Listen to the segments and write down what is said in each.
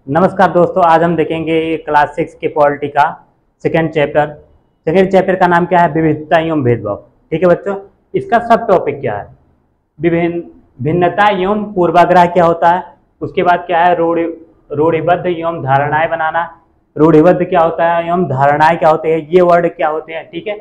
नमस्कार दोस्तों, आज हम देखेंगे क्लास 6 के पॉलिटी का सेकेंड चैप्टर का नाम क्या है? विविधता एवं भेदभाव। ठीक है बच्चों, इसका सब टॉपिक क्या है? विभिन्न भिन्नता एवं पूर्वाग्रह क्या होता है, उसके बाद क्या है रूढ़िबद्ध एवं धारणाएं बनाना। रूढ़िबद्ध क्या होता है एवं धारणाएं क्या होते हैं, ये वर्ड क्या होते हैं। ठीक है,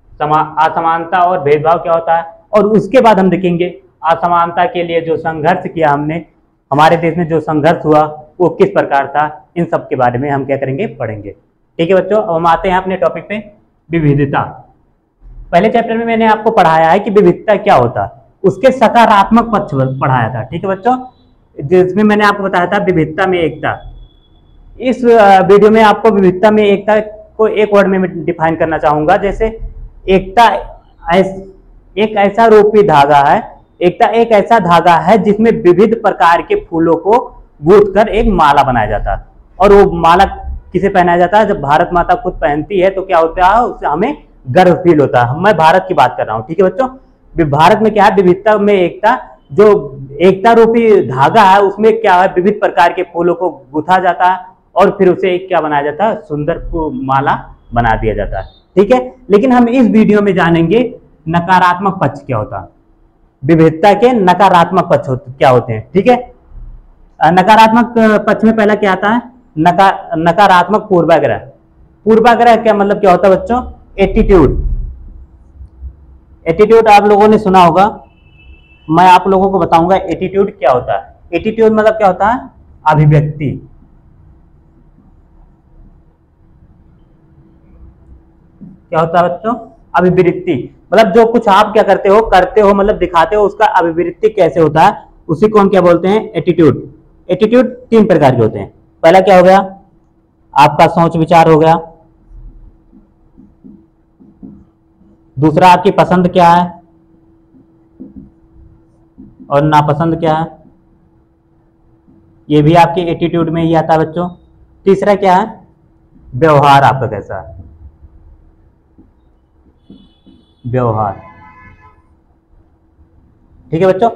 असमानता और भेदभाव क्या होता है, और उसके बाद हम देखेंगे असमानता के लिए जो संघर्ष किया हमने, हमारे देश में जो संघर्ष हुआ वो किस प्रकार था, इन सब के बारे में हम क्या करेंगे, पढ़ेंगे। ठीक है बच्चों, अब हम आते हैं अपने टॉपिक पे, विविधता। पहले चैप्टर में मैंने आपको पढ़ाया है कि विविधता क्या होता है, उसके सकारात्मक पक्ष पढ़ाया था। ठीक है बच्चों, जिसमें मैंने आपको बताया था विविधता में एकता। इस वीडियो में आपको विविधता में एकता को एक वर्ड में डिफाइन करना चाहूंगा। जैसे एकता एक ऐसा रूपी धागा है, एकता एक ऐसा धागा है जिसमें विविध प्रकार के फूलों को गूंथ कर एक माला बनाया जाता है। और वो माला किसे पहनाया जाता है? जब भारत माता खुद पहनती है तो क्या होता है, उससे हमें गर्व फील होता है। मैं भारत की बात कर रहा हूँ। ठीक है बच्चों, भारत में क्या है, विविधता में एकता, जो एकता रूपी धागा है उसमें क्या है, विविध प्रकार के फूलों को गूंथा जाता है और फिर उसे एक क्या बनाया जाता है, सुंदर माला बना दिया जाता है। ठीक है, लेकिन हम इस वीडियो में जानेंगे नकारात्मक पक्ष क्या होता है, विविधता के नकारात्मक पक्ष क्या होते हैं। ठीक है, नकारात्मक पक्ष में पहला क्या आता है, नकारात्मक पूर्वाग्रह। पूर्वाग्रह क्या मतलब क्या होता है बच्चों? एटीट्यूड आप लोगों ने सुना होगा, मैं आप लोगों को बताऊंगा एटीट्यूड क्या होता है। एटीट्यूड मतलब क्या होता है? अभिव्यक्ति। क्या होता है बच्चों? अभिव्यक्ति। मतलब जो कुछ आप क्या करते हो मतलब दिखाते हो, उसका अभिव्यक्ति कैसे होता है, उसी को हम क्या बोलते हैं? एटीट्यूड। एटीट्यूड तीन प्रकार के होते हैं। पहला क्या हो गया, आपका सोच विचार हो गया। दूसरा आपकी पसंद क्या है और नापसंद क्या है, ये भी आपके एटीट्यूड में ही आता है बच्चों। तीसरा क्या है, व्यवहार आपका कैसा है, व्यवहार। ठीक है बच्चों,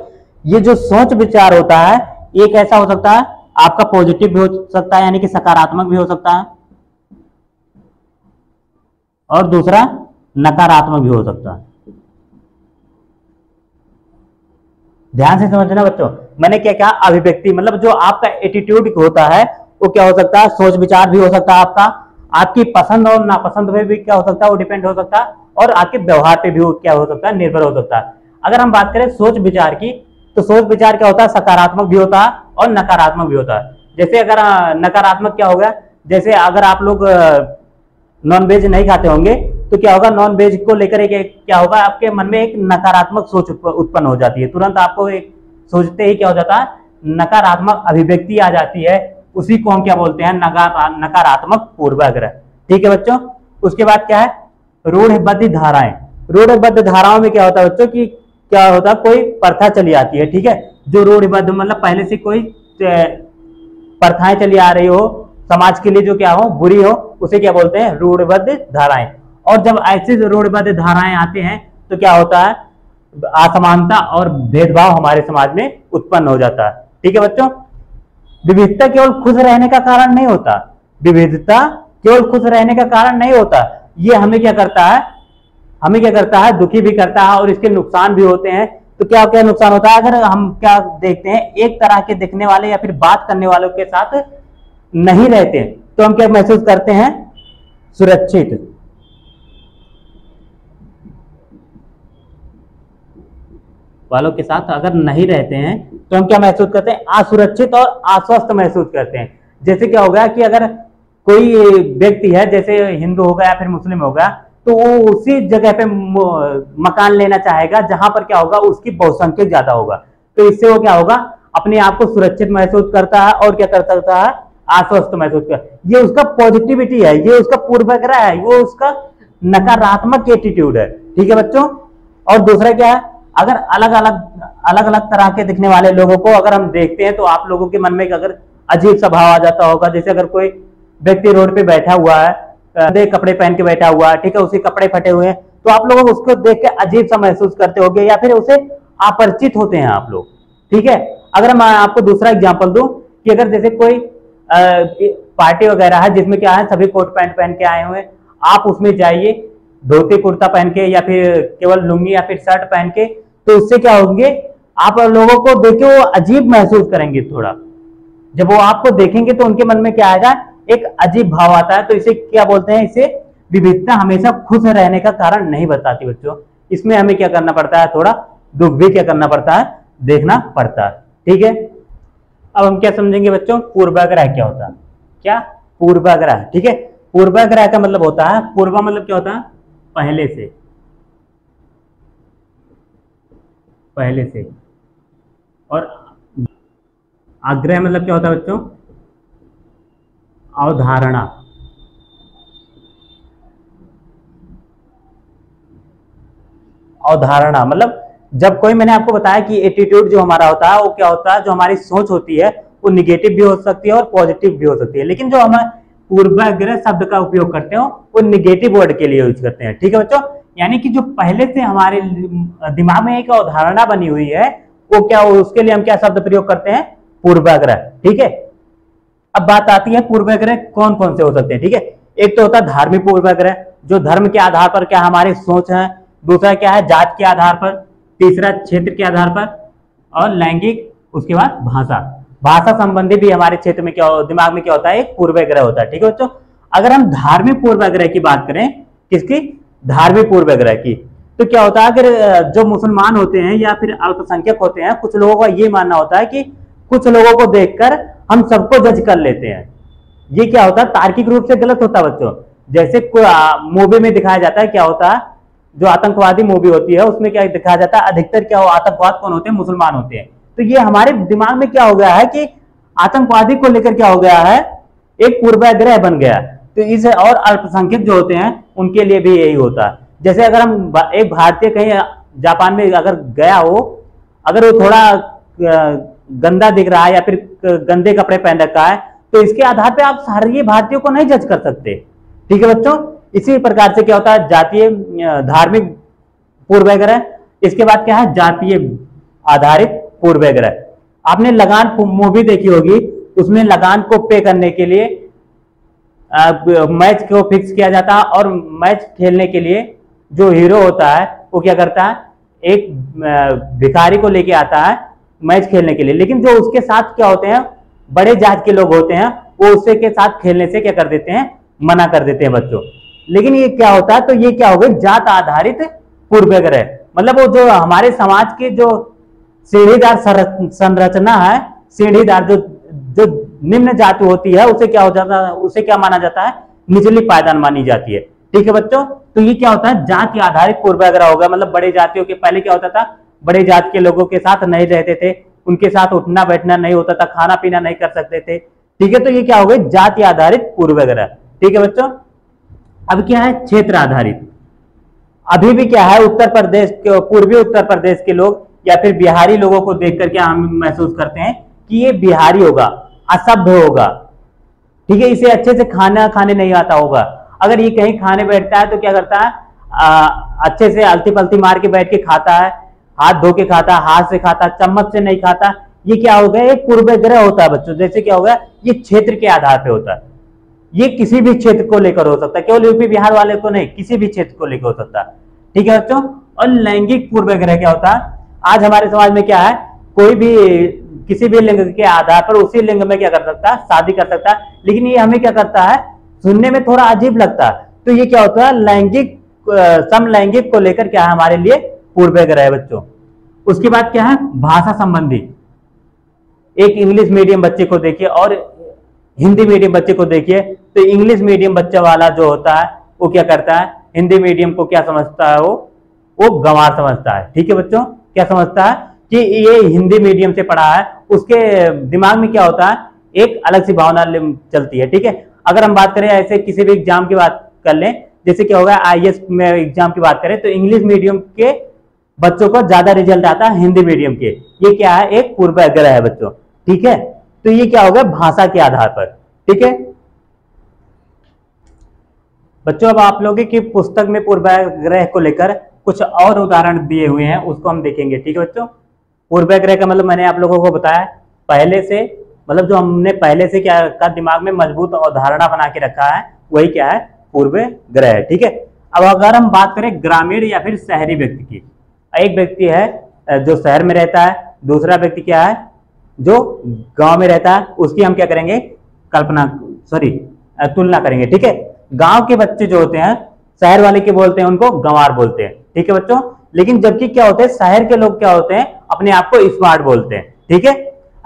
ये जो सोच विचार होता है ये कैसा हो सकता है, आपका पॉजिटिव भी हो सकता है, यानी कि सकारात्मक भी हो सकता है, और दूसरा नकारात्मक भी हो सकता है। ध्यान से समझना बच्चों, मैंने क्या कहा, अभिव्यक्ति मतलब जो आपका एटीट्यूड होता है वो क्या हो सकता है, सोच विचार भी हो सकता है आपका, आपकी पसंद और नापसंद पे भी क्या हो सकता है, वो डिपेंड हो सकता है, और आपके व्यवहार पे भी वो क्या हो सकता है, निर्भर हो सकता है। अगर हम बात करें सोच विचार की, तो सोच विचार क्या होता है, सकारात्मक भी होता है और नकारात्मक भी होता है। जैसे अगर नकारात्मक क्या होगा, जैसे अगर आप लोग नॉन वेज नहीं खाते होंगे तो क्या होगा, नॉन वेज को लेकर एक क्या होगा, आपके मन में एक नकारात्मक सोच उत्पन्न हो जाती है। तुरंत आपको एक सोचते ही क्या हो जाता है, नकारात्मक अभिव्यक्ति आ जाती है। उसी को हम क्या बोलते हैं, नकारात्मक पूर्वाग्रह। ठीक है बच्चों, उसके बाद क्या है, रूढ़िबद्ध धाराएं। रूढ़िबद्ध धाराओं में क्या होता है बच्चों की, क्या होता है, कोई प्रथा चली आती है। ठीक है, जो रूढ़िबद्ध मतलब पहले से कोई प्रथाएं चली आ रही हो, समाज के लिए जो क्या हो, बुरी हो, उसे क्या बोलते हैं, रूढ़िबद्ध धाराएं। और जब ऐसी रूढ़िबद्ध धाराएं आते हैं तो क्या होता है, असमानता और भेदभाव हमारे समाज में उत्पन्न हो जाता है। ठीक है बच्चों, विविधता केवल खुश रहने का कारण नहीं होता, विविधता केवल खुश रहने का कारण नहीं होता, ये हमें क्या करता है, दुखी भी करता है, और इसके नुकसान भी होते हैं। तो क्या क्या नुकसान होता है, अगर हम क्या देखते हैं, एक तरह के दिखने वाले या फिर बात करने वालों के साथ नहीं रहते तो हम क्या महसूस करते हैं, सुरक्षित। वालों के साथ अगर नहीं रहते हैं तो हम क्या महसूस करते हैं, असुरक्षित और अस्वस्थ महसूस करते हैं। जैसे क्या होगा कि अगर कोई व्यक्ति है, जैसे हिंदू होगा या फिर मुस्लिम होगा, तो वो उसी जगह पे मकान लेना चाहेगा जहां पर क्या होगा, उसकी बहुसंख्यक ज्यादा होगा। तो इससे वो क्या होगा, अपने आप को सुरक्षित महसूस करता है और क्या कर सकता है, आश्वस्त महसूस कर। ये उसका पॉजिटिविटी है, ये उसका पूर्वाग्रह है, वो उसका नकारात्मक एटीट्यूड है। ठीक है बच्चों, और दूसरा क्या है, अगर अलग अलग तरह के दिखने वाले लोगों को अगर हम देखते हैं तो आप लोगों के मन में अगर अजीब सा भाव आ जाता होगा। जैसे अगर कोई व्यक्ति रोड पे बैठा हुआ है, कपड़े पहन के बैठा हुआ है, ठीक है, उसके कपड़े फटे हुए हैं, तो आप लोग उसको देख के अजीब सा महसूस करते होंगे या फिर उसे अपरिचित होते हैं आप लोग। ठीक है, अगर मैं आपको दूसरा एग्जांपल दूं कि अगर जैसे कोई पार्टी वगैरह है जिसमें क्या है सभी कोट पैंट पहन के आए हुए हैं, आप उसमें जाइए धोती कुर्ता पहन के या फिर केवल लुंगी या फिर शर्ट पहन के, तो उससे क्या होंगे, आप लोगों को देख के वो अजीब महसूस करेंगे थोड़ा। जब वो आपको देखेंगे तो उनके मन में क्या आएगा, एक अजीब भाव आता है। तो इसे क्या बोलते हैं, इसे विविधता हमेशा खुश रहने का कारण नहीं बताती बच्चों। इसमें हमें क्या करना पड़ता है, थोड़ा दुख भी क्या करना पड़ता है, देखना पड़ता है। ठीक है, अब हम क्या समझेंगे बच्चों, पूर्वाग्रह क्या होता है। क्या पूर्वाग्रह, ठीक है। पूर्वाग्रह का मतलब होता है, पूर्वा मतलब क्या होता है, पहले से, पहले से। और आग्रह मतलब क्या होता है बच्चों, अवधारणा। अवधारणा मतलब जब कोई, मैंने आपको बताया कि एटीट्यूड जो हमारा होता है वो क्या होता है, जो हमारी सोच होती है वो निगेटिव भी हो सकती है और पॉजिटिव भी हो सकती है, लेकिन जो हम पूर्वाग्रह शब्द का उपयोग करते हो वो निगेटिव वर्ड के लिए यूज करते हैं। ठीक है बच्चों, यानी कि जो पहले से हमारे दिमाग में एक अवधारणा बनी हुई है वो क्या, उसके लिए हम क्या शब्द प्रयोग करते हैं, पूर्वाग्रह। ठीक है, अब बात आती है पूर्वाग्रह कौन कौन से हो सकते हैं। ठीक है, एक तो होता है धार्मिक पूर्वाग्रह, जो धर्म के आधार पर क्या हमारी सोच है। दूसरा क्या है, जात के आधार पर। तीसरा क्षेत्र के आधार पर। और लैंगिक, उसके बाद भाषा, भाषा संबंधी भी हमारे क्षेत्र में क्या, दिमाग में क्या होता है, एक पूर्वाग्रह होता है। ठीक है बच्चों, अगर हम धार्मिक पूर्वाग्रह की बात करें, किसकी, धार्मिक पूर्वाग्रह की, तो क्या होता है, अगर जो मुसलमान होते हैं या फिर अल्पसंख्यक होते हैं, कुछ लोगों का ये मानना होता है कि कुछ लोगों को देखकर हम सबको जज कर लेते हैं। ये क्या होता है, तार्किक रूप से गलत होता है बच्चों। जैसे मूवी में दिखाया जाता है, क्या होता है, जो आतंकवादी मूवी होती है उसमें क्या दिखाया जाता है, अधिकतर क्या हो, आतंकवाद कौन होते हैं, मुसलमान होते हैं। तो ये हमारे दिमाग में क्या हो गया है कि आतंकवादी को लेकर क्या हो गया है, एक पूर्वाग्रह बन गया। तो इस, और अल्पसंख्यक जो होते हैं उनके लिए भी यही होता है। जैसे अगर हम एक भारतीय कहीं जापान में अगर गया हो, अगर वो थोड़ा गंदा दिख रहा है या फिर गंदे कपड़े पहन रखा है, तो इसके आधार पे आप सारे भारतीयों को नहीं जज कर सकते। ठीक है बच्चों, इसी प्रकार से क्या होता है, जातीय धार्मिक पूर्वाग्रह। इसके बाद क्या है, जातीय आधारित पूर्वाग्रह। आपने लगान मूवी देखी होगी, उसमें लगान को पे करने के लिए मैच को फिक्स किया जाता है, और मैच खेलने के लिए जो हीरो होता है वो क्या करता है, एक भिखारी को लेके आता है मैच खेलने के लिए, लेकिन जो उसके साथ क्या होते हैं, बड़े जात के लोग होते हैं, वो उससे के साथ खेलने से क्या कर देते हैं, मना कर देते हैं बच्चों। लेकिन ये क्या होता है, तो ये क्या हो गई, जात आधारित पूर्वाग्रह। मतलब वो जो हमारे समाज की जो सीढ़ीदार संरचना है, सीढ़ीदार जो जो निम्न जाति होती है, उसे क्या हो जाता है, उसे क्या माना जाता है, निचली पायदान मानी जाती है। ठीक है बच्चों, तो ये क्या होता है, जाति आधारित पूर्वाग्रह होगा। मतलब बड़े जातियों के, पहले क्या होता था, बड़े जाति के लोगों के साथ नहीं रहते थे, उनके साथ उठना बैठना नहीं होता था, खाना पीना नहीं कर सकते थे। ठीक है, तो ये क्या हो गई, जाति आधारित पूर्वाग्रह। ठीक है बच्चों, अब क्या है, क्षेत्र आधारित। अभी भी क्या है, उत्तर प्रदेश के, पूर्वी उत्तर प्रदेश के लोग या फिर बिहारी लोगों को देखकर क्या हम महसूस करते हैं कि ये बिहारी होगा, असभ्य होगा। ठीक है, इसे अच्छे से खाना खाने नहीं आता होगा। अगर ये कहीं खाने बैठता है तो क्या करता है, अच्छे से अलती पलती मार के बैठ के खाता है, हाथ धो के खाता है, हाथ से खाता है, चम्मच से नहीं खाता। ये क्या हो गया, एक पूर्वाग्रह होता है बच्चों। जैसे क्या होगा, ये क्षेत्र के आधार पे होता है। ये किसी भी क्षेत्र को लेकर हो सकता है, केवल यूपी बिहार वाले को नहीं, किसी भी क्षेत्र को लेकर हो सकता है। ठीक है बच्चों, और लैंगिक पूर्वाग्रह क्या होता है, आज हमारे समाज में क्या है, कोई भी किसी भी लिंग के आधार पर उसी लिंग में क्या कर सकता है, शादी कर सकता है। लेकिन ये हमें क्या करता है, सुनने में थोड़ा अजीब लगता है। तो ये क्या होता है, लैंगिक, समलैंगिक को लेकर क्या है, हमारे लिए पूर्वाग्रह है बच्चों। उसके बाद क्या है, भाषा संबंधी। एक इंग्लिश मीडियम बच्चे को देखिए और हिंदी मीडियम बच्चे को देखिए, तो इंग्लिश मीडियम बच्चा वाला जो होता है वो क्या करता है, हिंदी मीडियम को क्या समझता है, वो गंवार समझता है। ठीक है बच्चों, क्या समझता है कि ये हिंदी मीडियम से पढ़ा है, उसके दिमाग में क्या होता है, एक अलग सी भावना चलती है। ठीक है, अगर हम बात करें ऐसे किसी भी एग्जाम की बात कर लें, जैसे क्या होगा, आईएएस में एग्जाम की बात करें, तो इंग्लिश मीडियम के बच्चों को ज्यादा रिजल्ट आता है हिंदी मीडियम के। ये क्या है, एक पूर्वाग्रह है बच्चों। ठीक है, तो ये क्या होगा, भाषा के आधार पर। ठीक है बच्चों, अब आप लोगों की पुस्तक में पूर्वाग्रह को लेकर कुछ और उदाहरण दिए हुए हैं, उसको हम देखेंगे। ठीक है बच्चों, पूर्वाग्रह का मतलब मैंने आप लोगों को बताया, पहले से, मतलब जो हमने पहले से क्या का दिमाग में मजबूत अवधारणा बना के रखा है वही क्या है, पूर्व ग्रह है। ठीक है, अब अगर हम बात करें ग्रामीण या फिर शहरी व्यक्ति की, एक व्यक्ति है जो शहर में रहता है, दूसरा व्यक्ति क्या है जो गांव में रहता है, उसकी हम क्या करेंगे, तुलना करेंगे। ठीक है, गांव के बच्चे जो होते हैं शहर वाले के बोलते हैं उनको गंवार बोलते हैं। ठीक है बच्चों, लेकिन जबकि क्या होते हैं शहर के लोग क्या होते हैं, अपने आप को स्मार्ट बोलते हैं। ठीक है,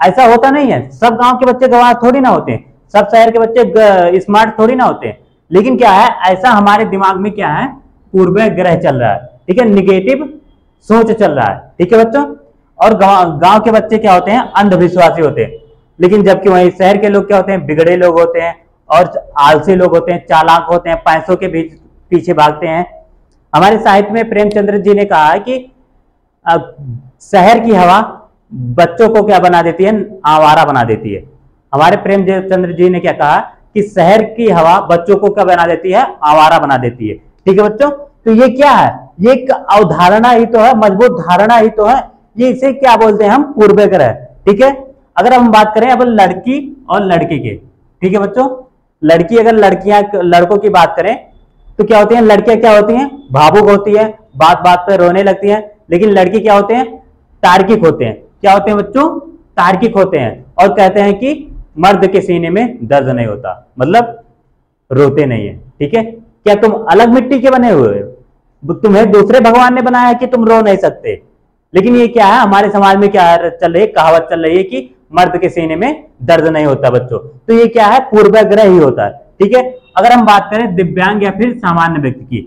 ऐसा होता नहीं है, सब गांव के बच्चे गंवार थोड़ी ना होते हैं, सब शहर के बच्चे स्मार्ट थोड़ी ना होते हैं, लेकिन क्या है ऐसा हमारे दिमाग में क्या है, पूर्व ग्रह चल रहा है। ठीक है, निगेटिव सोच चल रहा है। ठीक है बच्चों, और गांव के बच्चे क्या होते हैं, अंधविश्वासी होते हैं, लेकिन जबकि वहीं शहर के लोग क्या होते हैं, बिगड़े लोग होते हैं और आलसी लोग होते हैं, चालाक होते हैं, पैसों के पीछे भागते हैं। हमारे साहित्य में प्रेमचंद्र जी ने कहा है कि शहर की हवा बच्चों को क्या बना देती है, आवारा बना देती है। हमारे प्रेमचंद्र जी ने क्या कहा कि शहर की हवा बच्चों को क्या बना देती है, आवारा बना देती है। ठीक है बच्चों, तो ये क्या है, ये एक अवधारणा ही तो है, मजबूत धारणा ही तो है, ये इसे क्या बोलते हैं हम, पूर्व ग्रह। ठीक है, अगर हम बात करें अब लड़की और लड़के के, ठीक है बच्चों, लड़की अगर लड़कों की बात करें तो क्या होती हैं, लड़कियां क्या होती हैं, भावुक होती है, बात बात पे रोने लगती हैं, लेकिन लड़के क्या होते हैं, तार्किक होते हैं। क्या होते हैं बच्चों, तार्किक होते हैं, और कहते हैं कि मर्द के सीने में दर्द नहीं होता, मतलब रोते नहीं है। ठीक है, क्या तुम अलग मिट्टी के बने हुए हो, तुम्हें दूसरे भगवान ने बनाया कि तुम रो नहीं सकते, लेकिन ये क्या है, हमारे समाज में क्या चल रही है, कहावत चल रही है कि मर्द के सीने में दर्द नहीं होता बच्चों, तो ये क्या है, पूर्व ग्रह ही होता है। ठीक है, अगर हम बात करें दिव्यांग या फिर सामान्य व्यक्ति की,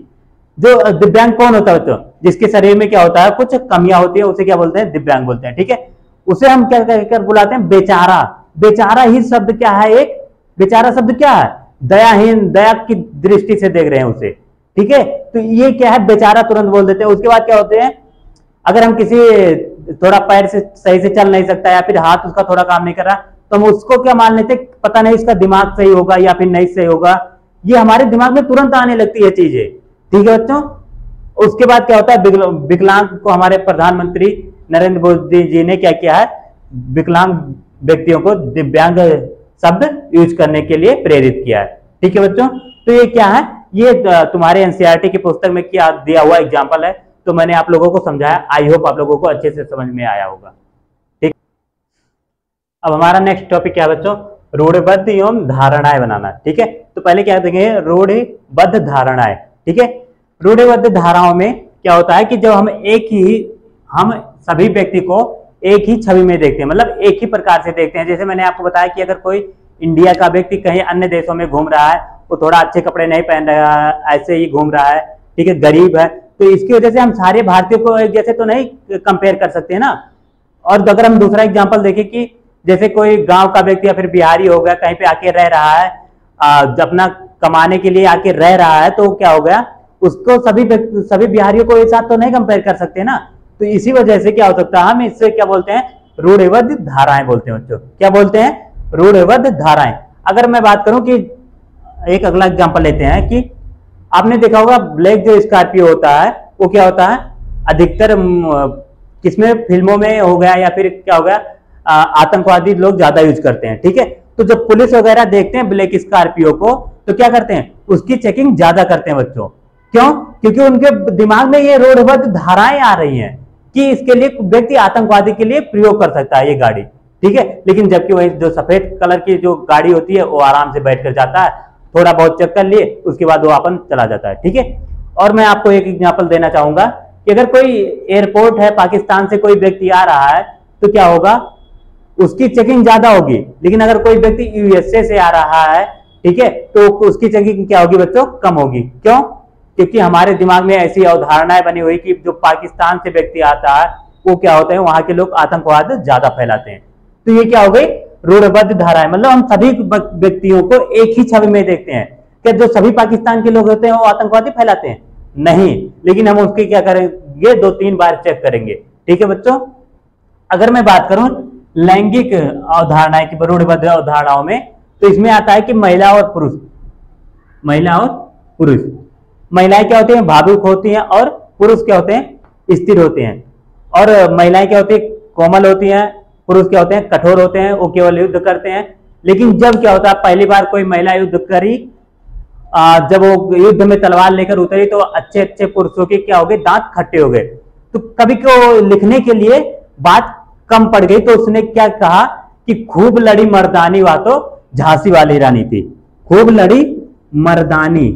जो दिव्यांग कौन होता है बच्चों, जिसके शरीर में क्या होता है, कुछ कमियां होती है, उसे क्या बोलते हैं, दिव्यांग बोलते हैं। ठीक है, उसे हम क्या कहकर बुलाते हैं, बेचारा। बेचारा ही शब्द क्या है, एक बेचारा शब्द क्या है, दयाहीन, दया की दृष्टि से देख रहे हैं उसे। ठीक है, तो ये क्या है, बेचारा तुरंत बोल देते हैं। उसके बाद क्या होते हैं, अगर हम किसी थोड़ा पैर से सही से चल नहीं सकता या फिर हाथ उसका थोड़ा काम नहीं कर रहा, तो हम उसको क्या मान लेते, पता नहीं इसका दिमाग सही होगा या फिर नहीं सही होगा, ये हमारे दिमाग में तुरंत आने लगती है चीजें। ठीक है बच्चों, उसके बाद क्या होता है, विकलांग को हमारे प्रधानमंत्री नरेंद्र मोदी जी ने क्या किया है, विकलांग व्यक्तियों को दिव्यांग शब्द यूज करने के लिए प्रेरित किया है। ठीक है बच्चों, तो ये क्या है, ये तुम्हारे एनसीईआरटी की पुस्तक में क्या दिया हुआ एग्जाम्पल है, तो मैंने आप लोगों को समझाया, आई होप आप लोगों को अच्छे से समझ में आया होगा। ठीक, अब हमारा नेक्स्ट टॉपिक क्या है बच्चों, रूढ़िबद्ध एवं धारणाएं बनाना। ठीक है, तो पहले क्या देखेंगे, रूढ़िबद्ध धारणाएं। ठीक है, रूढ़िबद्ध धाराओं में क्या होता है कि जब हम सभी व्यक्ति को एक ही छवि में देखते हैं, मतलब एक ही प्रकार से देखते हैं। जैसे मैंने आपको बताया कि अगर कोई इंडिया का व्यक्ति कहीं अन्य देशों में घूम रहा है, वो थोड़ा अच्छे कपड़े नहीं पहन रहा है, ऐसे ही घूम रहा है, ठीक है, गरीब है, तो इसकी वजह से हम सारे भारतीयों को एक जैसे तो नहीं कंपेयर कर सकते हैं ना। और अगर हम दूसरा एग्जांपल देखें कि जैसे कोई गांव का व्यक्ति या फिर बिहारी हो गया, कहीं पे आके रह रहा है, अपना कमाने के लिए आके रह रहा है, तो क्या हो गया, उसको सभी बिहारियों को एक साथ तो नहीं कंपेयर कर सकते ना। तो इसी वजह से क्या हो सकता है, हम इससे क्या बोलते हैं, रूढ़िबद्ध धाराएं बोलते हैं बच्चों। क्या बोलते हैं, रूढ़िबद्ध धाराएं। अगर मैं बात करूं कि एक अगला एग्जांपल लेते हैं कि आपने देखा होगा ब्लैक जो स्कॉर्पियो होता है वो क्या होता है, अधिकतर किसमें, फिल्मों में हो गया या फिर क्या हो गया, आतंकवादी लोग ज्यादा यूज करते हैं। ठीक है, तो जब पुलिस वगैरह देखते हैं ब्लैक स्कॉर्पियो को तो क्या करते हैं, उसकी चेकिंग ज्यादा करते हैं बच्चों। क्यों, क्योंकि उनके दिमाग में ये रूढ़िबद्ध धाराएं आ रही हैं कि इसके लिए व्यक्ति आतंकवादी के लिए प्रयोग कर सकता है ये गाड़ी। ठीक है, लेकिन जबकि वही जो सफेद कलर की जो गाड़ी होती है वो आराम से बैठ कर जाता है, थोड़ा बहुत चेक कर लिए, उसके बाद वो अपन चला जाता है। ठीक है, और मैं आपको एक एग्जांपल देना चाहूंगा कि अगर कोई एयरपोर्ट है, पाकिस्तान से कोई व्यक्ति आ रहा है तो क्या होगा, उसकी चेकिंग ज्यादा होगी, लेकिन अगर कोई व्यक्ति यूएसए से आ रहा है, ठीक है, तो उसकी चेकिंग क्या होगी बच्चों, कम होगी। क्यों, क्योंकि हमारे दिमाग में ऐसी अवधारणाएं बनी हुई कि जो पाकिस्तान से व्यक्ति आता है वो क्या होता है, वहां के लोग आतंकवाद ज्यादा फैलाते हैं। तो ये क्या हो गई, रूढ़िबद्ध धाराएं, मतलब हम सभी व्यक्तियों को एक ही छवि में देखते हैं। क्या जो सभी पाकिस्तान के लोग होते हैं वो आतंकवादी फैलाते हैं? नहीं, लेकिन हम उसकी क्या करेंगे, 2-3 बार चेक करेंगे। ठीक है बच्चों, अगर मैं बात करूं लैंगिक अवधारणाएं की, रूढ़िबद्ध अवधारणाओं में, तो इसमें आता है कि महिला और पुरुष। महिलाएं क्या होती हैं, भावुक होती हैं, और पुरुष क्या होते हैं, स्थिर होते हैं। और महिलाएं क्या होती है, कोमल होती हैं, पुरुष क्या होते हैं, कठोर होते हैं, वो केवल युद्ध करते हैं। लेकिन जब क्या होता है, पहली बार कोई महिला युद्ध करी, जब वो युद्ध में तलवार लेकर उतरी तो अच्छे अच्छे पुरुषों के क्या हो गए, दांत खट्टे हो गए। तो कवि को लिखने के लिए बात कम पड़ गई, तो उसने क्या कहा कि खूब लड़ी मर्दानी वा तो झांसी वाली रानी थी। खूब लड़ी मर्दानी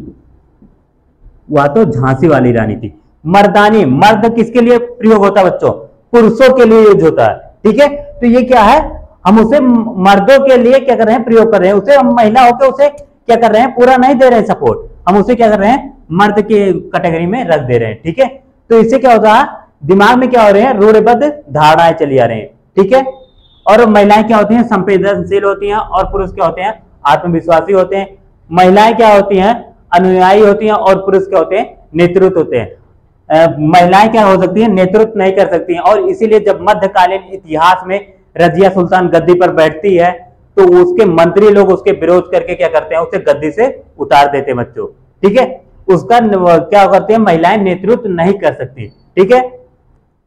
वा तो झांसी वाली रानी थी। मर्दानी, मर्द किसके लिए प्रयोग होता है बच्चों, पुरुषों के लिए यूज होता है। ठीक है, तो ये क्या है, हम उसे मर्दों के लिए क्या कर रहे हैं, प्रयोग कर रहे हैं। उसे हम महिला होकर उसे क्या कर रहे हैं, पूरा नहीं दे रहे हैं सपोर्ट, हम उसे क्या कर रहे हैं, मर्द के कैटेगरी में रख दे रहे हैं। ठीक है, तो इससे क्या होता है, दिमाग में क्या हो रहे हैं, रूढ़िबद्ध धारणाएं चली आ रही हैं। ठीक है, और महिलाएं क्या होती हैं, संवेदनशील होती हैं, और पुरुष क्या होते हैं, आत्मविश्वासी होते हैं। महिलाएं क्या होती हैं, अनुयायी होती हैं, और पुरुष क्या होते हैं, नेतृत्व होते हैं। महिलाएं क्या हो सकती हैं, नेतृत्व नहीं कर सकती हैं। और इसीलिए जब मध्यकालीन इतिहास में रजिया सुल्तान गद्दी पर बैठती है तो उसके मंत्री लोग उसके विरोध करके क्या करते हैं, उसे गद्दी से उतार देते हैं बच्चों। ठीक है, उसका क्या करते हैं, महिलाएं नेतृत्व नहीं कर सकती। ठीक है,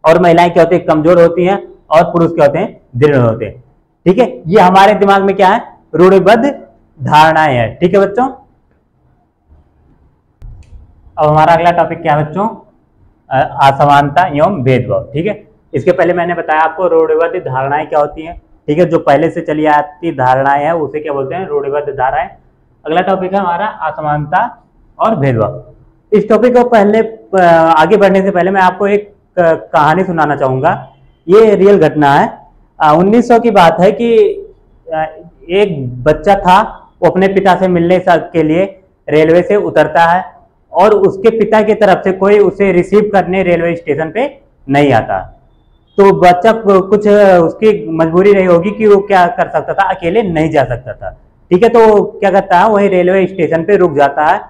और महिलाएं क्या होती है, कमजोर होती हैं, और पुरुष क्या होते हैं, दृढ़ होते हैं। ठीक है, ये हमारे दिमाग में क्या है, रूढ़िबद्ध धारणाएं हैं। ठीक है बच्चों, अब हमारा अगला टॉपिक क्या है बच्चों, असमानता एवं भेदभाव। ठीक है, इसके पहले मैंने बताया आपको रूढ़िबद्ध धारणाएं क्या होती हैं। ठीक है, जो पहले से चली आती धारणाएं हैं उसे क्या बोलते हैं, रूढ़िबद्ध धारणाएं। अगला टॉपिक है हमारा असमानता और भेदभाव। इस टॉपिक को पहले आगे बढ़ने से पहले मैं आपको एक कहानी सुनाना चाहूंगा। ये रियल घटना है। 1900 की बात है कि एक बच्चा था, वो अपने पिता से मिलने के लिए रेलवे से उतरता है, और उसके पिता की तरफ से कोई उसे रिसीव करने रेलवे स्टेशन पे नहीं आता। तो बच्चा कुछ उसकी मजबूरी रही होगी कि वो क्या कर सकता था, अकेले नहीं जा सकता था। ठीक है, तो क्या करता है, वही रेलवे स्टेशन पे रुक जाता है,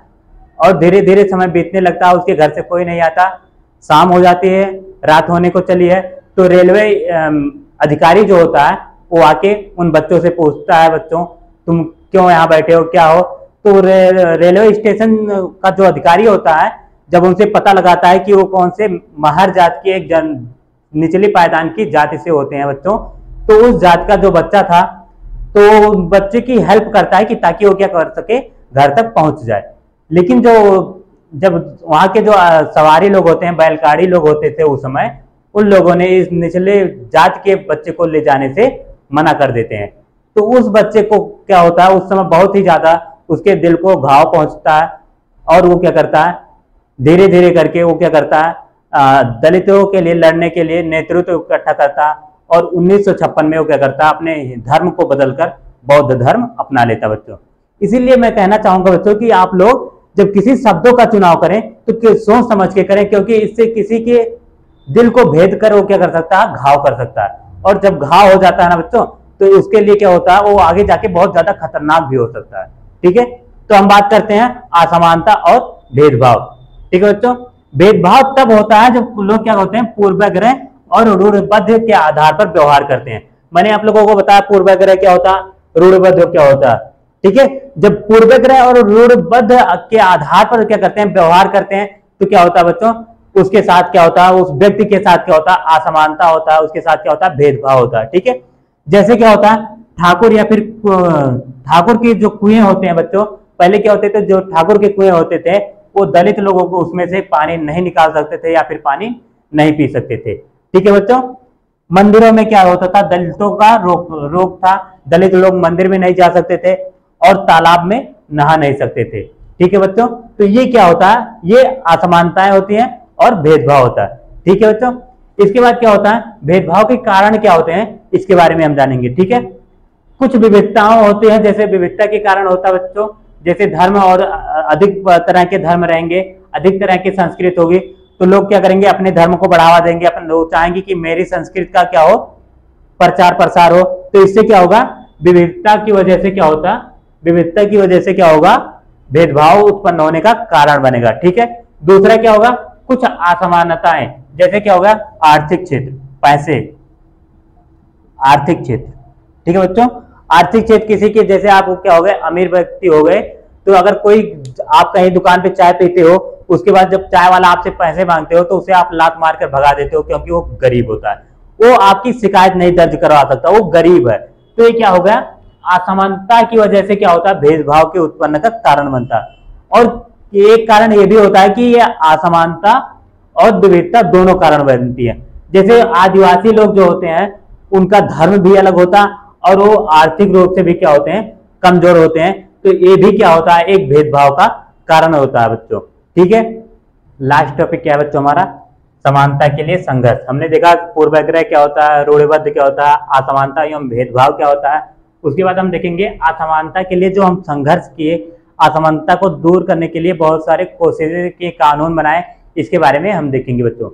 और धीरे धीरे समय बीतने लगता है, उसके घर से कोई नहीं आता। शाम हो जाती है, रात होने को चली है, तो रेलवे अधिकारी जो होता है वो आके उन बच्चों से पूछता है, बच्चों तुम क्यों यहाँ बैठे हो, क्या हो। तो रेलवे स्टेशन का जो अधिकारी होता है, जब उनसे पता लगाता है कि वो कौन से महर जात की एक निचली पायदान की जाति से होते हैं बच्चों, तो उस जात का जो बच्चा था, तो बच्चे की हेल्प करता है कि ताकि वो क्या कर सके, घर तक पहुंच जाए। लेकिन जब वहां के जो सवारी लोग होते हैं, बैलगाड़ी लोग होते थे उस समय, उन लोगों ने इस निचले जात के बच्चे को ले जाने से मना कर देते हैं। तो उस बच्चे को क्या होता है, उस समय बहुत ही ज्यादा उसके दिल को घाव पहुंचता है, और वो क्या करता है, धीरे धीरे करके वो क्या करता है, दलितों के लिए लड़ने के लिए नेतृत्व इकट्ठा करता, और 1956 में वो क्या करता, अपने धर्म को बदलकर बौद्ध धर्म अपना लेता बच्चों। इसीलिए मैं कहना चाहूंगा बच्चों कि आप लोग जब किसी शब्दों का चुनाव करें तो सोच समझ के करें, क्योंकि इससे किसी के दिल को भेद कर वो क्या कर सकता है, घाव कर सकता है। और जब घाव हो जाता है ना बच्चों, तो उसके लिए क्या होता है, वो आगे जाके बहुत ज्यादा खतरनाक भी हो सकता है। ठीक है, तो हम बात करते हैं असमानता और भेदभाव। ठीक है बच्चों, भेदभाव तब होता है जब लोग क्या होते हैं, पूर्वाग्रह और रूढ़िबद्ध के आधार पर व्यवहार करते हैं। मैंने आप लोगों को बताया पूर्वाग्रह क्या होता है, रूढ़िबद्ध क्या होता है। ठीक है, जब पूर्वाग्रह और रूढ़िबद्ध के आधार पर क्या करते हैं, व्यवहार करते हैं, तो क्या होता है बच्चों, उसके साथ क्या होता है, उस व्यक्ति के साथ क्या होता है, असमानता होता है, उसके साथ क्या होता है, भेदभाव होता है। ठीक है, जैसे क्या होता है, ठाकुर या फिर ठाकुर के जो कुएं होते हैं बच्चों, पहले क्या होते थे, जो ठाकुर के कुएं होते थे वो दलित लोगों को उसमें से पानी नहीं निकाल सकते थे या फिर पानी नहीं पी सकते थे। ठीक है बच्चों, मंदिरों में क्या होता था, दलितों का रोक था, दलित लोग मंदिर में नहीं जा सकते थे और तालाब में नहा नहीं सकते थे। ठीक है बच्चों, तो ये क्या होता है, ये असमानताएं होती हैं और भेदभाव होता है। ठीक है बच्चों, इसके बाद क्या होता है, भेदभाव के कारण क्या होते हैं, इसके बारे में हम जानेंगे। ठीक है, कुछ विविधताएं होती हैं, जैसे विविधता के कारण होता है बच्चों, जैसे धर्म और अधिक तरह के धर्म रहेंगे, अधिक तरह की संस्कृति होगी, तो लोग क्या करेंगे, अपने धर्म को बढ़ावा देंगे, अपने लोग चाहेंगे कि मेरी संस्कृति का क्या हो, प्रचार प्रसार हो। तो इससे क्या होगा, विविधता की वजह से क्या होता, विविधता की वजह से क्या होगा, भेदभाव उत्पन्न होने का कारण बनेगा। ठीक है, दूसरा क्या होगा, कुछ असमानताएं, जैसे क्या होगा, आर्थिक क्षेत्र, पैसे, आर्थिक क्षेत्र। ठीक है बच्चों, आर्थिक क्षेत्र किसी के, जैसे आप क्या हो गए, अमीर व्यक्ति हो गए, तो अगर कोई आप कहीं दुकान पे चाय पीते हो, उसके बाद जब चाय वाला आपसे पैसे मांगते हो तो उसे आप लात मारकर भगा देते हो क्योंकि वो गरीब होता है। वो आपकी शिकायत नहीं दर्ज करवा सकता, वो गरीब है। तो ये क्या हो गया, असमानता की वजह से क्या होता है, भेदभाव के उत्पन्न का कारण बनता है। और एक कारण ये भी होता है कि ये असमानता और विविधता दोनों कारण बनती है। जैसे आदिवासी लोग जो होते हैं उनका धर्म भी अलग होता है और वो आर्थिक रूप से भी क्या होते हैं, कमजोर होते हैं। तो ये भी क्या होता है, एक भेदभाव का कारण होता है बच्चों। ठीक है, लास्ट टॉपिक क्या है बच्चों हमारा, समानता के लिए संघर्ष। हमने देखा पूर्वाग्रह क्या होता है, रूढ़िबद्ध क्या होता है, असमानता एवं भेदभाव क्या होता है। उसके बाद हम देखेंगे असमानता के लिए जो हम संघर्ष किए, असमानता को दूर करने के लिए बहुत सारे कोशिशें के कानून बनाए, इसके बारे में हम देखेंगे बच्चों।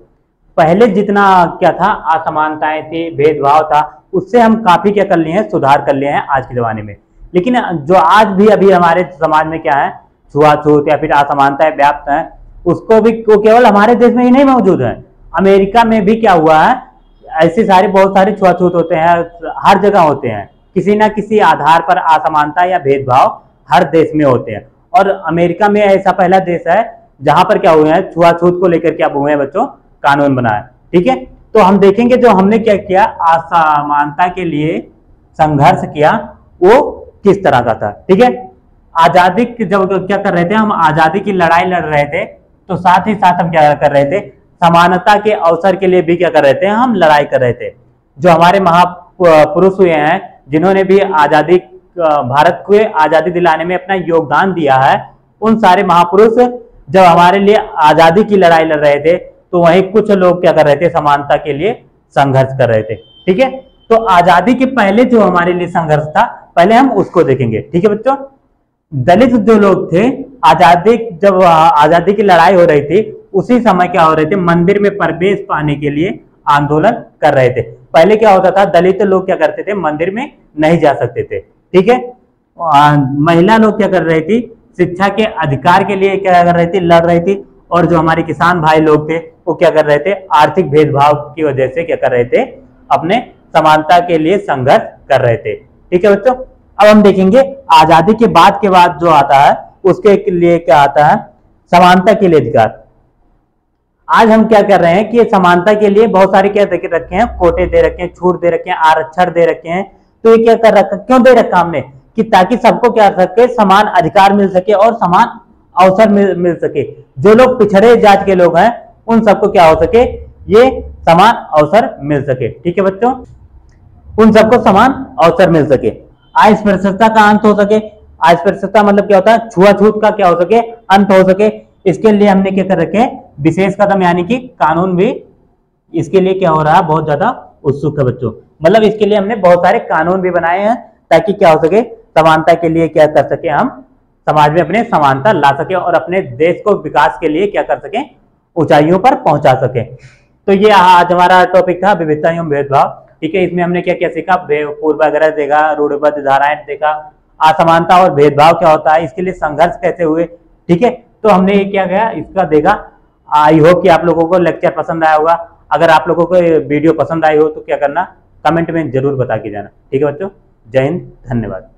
पहले जितना क्या था, असमानताएं थी, भेदभाव था, उससे हम काफी क्या कर लिए हैं, सुधार कर लिए हैं आज के जमाने में। लेकिन जो आज भी अभी हमारे समाज में क्या है, छुआछूत या फिर असमानताएं व्याप्त है, उसको भी केवल हमारे देश में ही नहीं मौजूद है, अमेरिका में भी क्या हुआ है, ऐसे सारे बहुत सारे छुआछूत होते हैं, हर जगह होते हैं, किसी ना किसी आधार पर असमानता या भेदभाव हर देश में होते हैं। और अमेरिका में ऐसा पहला देश है जहां पर क्या हुए हैं, छुआछूत को लेकर क्या हुए हैं बच्चों, कानून बनाए। ठीक है, तो हम देखेंगे जो हमने क्या किया, असमानता के लिए संघर्ष किया, वो किस तरह का था। ठीक है, आजादी जब क्या कर रहे थे, हम आजादी की लड़ाई लड़ रहे थे, तो साथ ही साथ हम क्या कर रहे थे, समानता के अवसर के लिए भी क्या कर रहे थे, हम लड़ाई कर रहे थे। जो हमारे महापुरुष हुए हैं, जिन्होंने भी आजादी, भारत को आजादी दिलाने में अपना योगदान दिया है, उन सारे महापुरुष जब हमारे लिए आजादी की लड़ाई लड़ रहे थे, तो वहीं कुछ लोग क्या कर रहे थे, समानता के लिए संघर्ष कर रहे थे। ठीक है, तो आजादी के पहले जो हमारे लिए संघर्ष था, पहले हम उसको देखेंगे। ठीक है बच्चों, दलित जो लोग थे, जब आजादी की लड़ाई हो रही थी, उसी समय क्या हो रहे थे, मंदिर में प्रवेश पाने के लिए आंदोलन कर रहे थे। पहले क्या होता था, दलित लोग क्या करते थे, मंदिर में नहीं जा सकते थे। ठीक है, महिला लोग क्या कर रही थी, शिक्षा के अधिकार के लिए क्या कर रही थी, लड़ रही थी। और जो हमारे किसान भाई लोग थे, वो क्या कर रहे थे, आर्थिक भेदभाव की वजह से क्या कर रहे थे, अपने समानता के लिए संघर्ष कर रहे थे। ठीक है बच्चों, अब हम देखेंगे आजादी के बाद जो आता है, उसके लिए क्या आता है, समानता के लिए अधिकार। आज हम क्या कर रहे हैं कि समानता के लिए बहुत सारे क्या दे रखे हैं, कोटे दे रखे हैं, छूट दे रखे हैं, आरक्षण दे रखे हैं। तो ये क्या कर रखा, क्यों दे रखा हमने, कि ताकि सबको क्या कर सके, समान अधिकार मिल सके और समान अवसर मिल सके। जो लोग पिछड़े जात के लोग हैं, उन सबको क्या हो सके, ये समान अवसर मिल सके। ठीक है बच्चों, उन सबको समान अवसर मिल सके, अस्पृश्यता का अंत हो सके। अस्पृश्यता मतलब क्या होता है, छुआछूत का क्या हो सके, अंत हो सके। इसके लिए हमने क्या कर रखे, विशेष कदम यानी कि कानून भी इसके लिए क्या हो रहा है, बहुत ज्यादा उत्सुक है बच्चों। मतलब इसके लिए हमने बहुत सारे कानून भी बनाए हैं, ताकि क्या हो सके, समानता के लिए क्या कर सके, हम समाज में अपने समानता ला सके और अपने देश को विकास के लिए क्या कर सके, ऊंचाइयों पर पहुंचा सके। तो ये आज हमारा टॉपिक था, विविधता एवं भेदभाव। ठीक है, इसमें हमने क्या क्या सीखा, पूर्वाग्रह देखा, रूढ़िबद्ध धाराएं देखा, असमानता और भेदभाव क्या होता है, इसके लिए संघर्ष कैसे हुए। ठीक है, तो हमने ये क्या गया, इसका देखा। आई होप कि आप लोगों को लेक्चर पसंद आया होगा। अगर आप लोगों को वीडियो पसंद आई हो तो क्या करना, कमेंट में जरूर बता के जाना। ठीक है बच्चों, जय हिंद, धन्यवाद।